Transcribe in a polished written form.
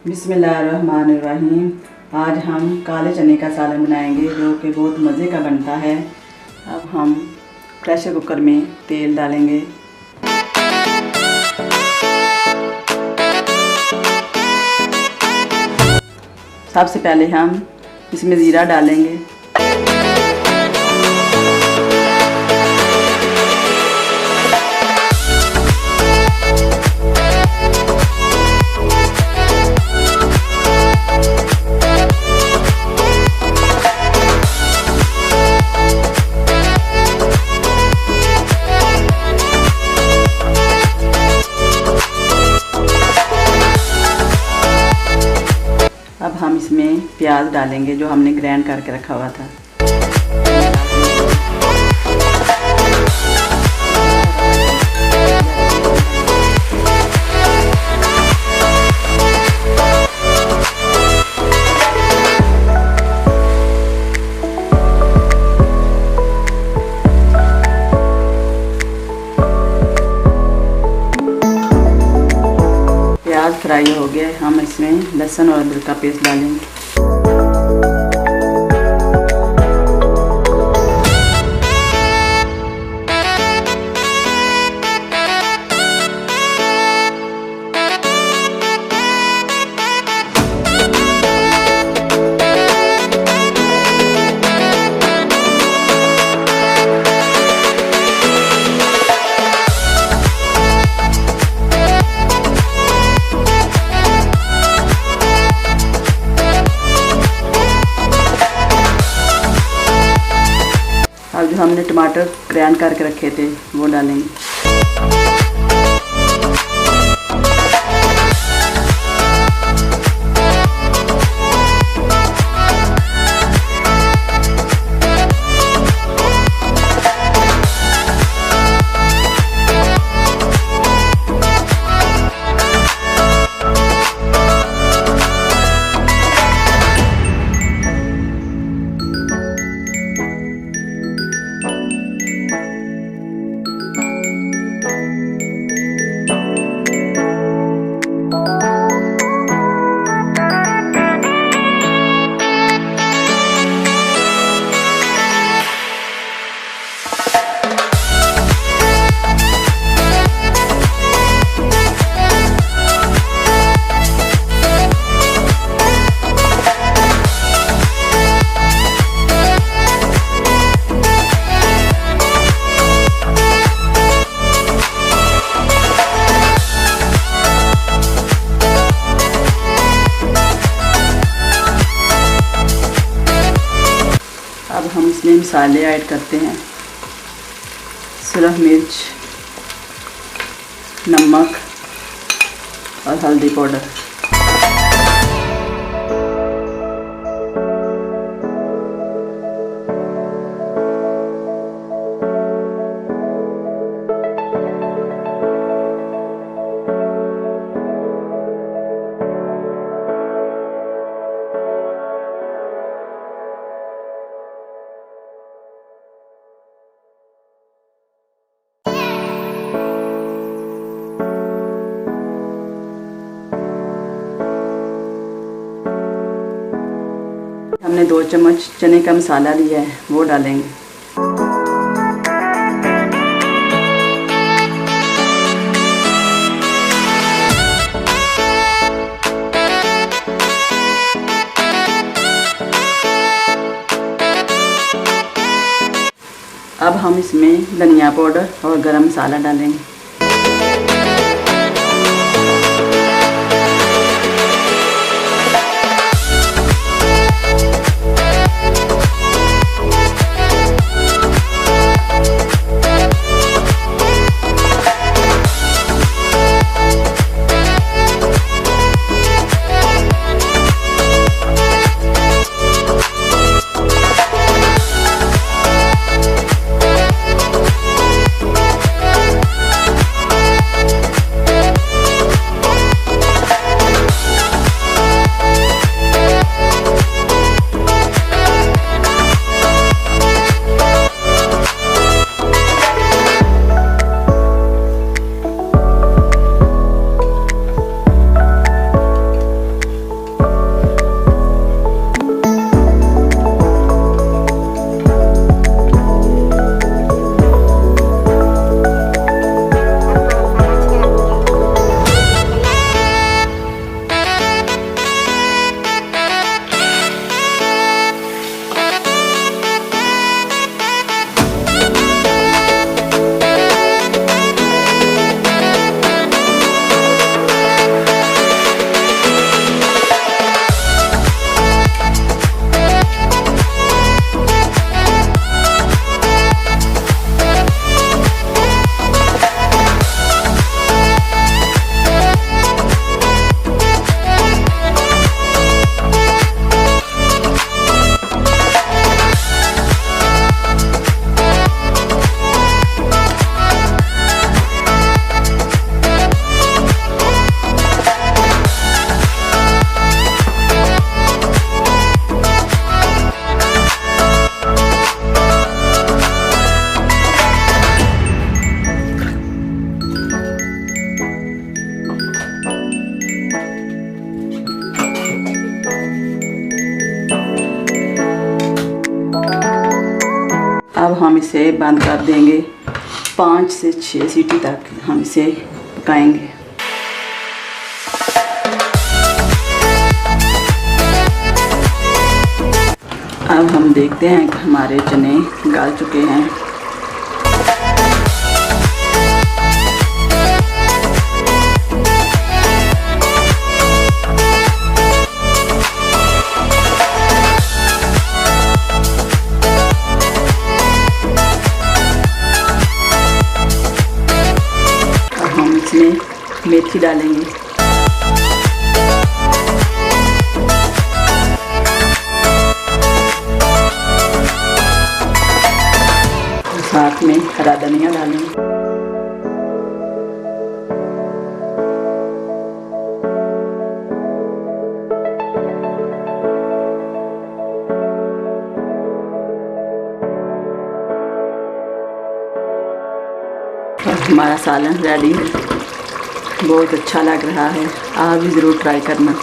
बिस्मिल्लाहिर्रहमानिर्रहीम। आज हम काले चने का सालन बनाएंगे जो कि बहुत मज़े का बनता है। अब हम प्रेशर कुकर में तेल डालेंगे। सबसे पहले हम इसमें ज़ीरा डालेंगे। अब हम इसमें प्याज डालेंगे जो हमने ग्राइंड करके रखा हुआ था। प्याज फ्राई हो गया, हम इसमें लहसुन और अदरक का पेस्ट डालेंगे। अब जो हमने टमाटर ग्राइंड करके रखे थे वो डालेंगे। अब हम इसमें मसाले ऐड करते हैं। सुरख मिर्च, नमक और हल्दी पाउडर। हमने 2 चम्मच चने का मसाला लिया है वो डालेंगे। अब हम इसमें धनिया पाउडर और गरम मसाला डालेंगे। इसे बंद कर देंगे। 5 से 6 सीटी तक हम इसे पकाएंगे। अब हम देखते हैं कि हमारे चने गल चुके हैं। अब हम इसमें मेथी डालेंगे। साथ में हरा धनिया डालेंगे। हमारा सालन रेडी है। बहुत अच्छा लग रहा है, आप भी ज़रूर ट्राई करना।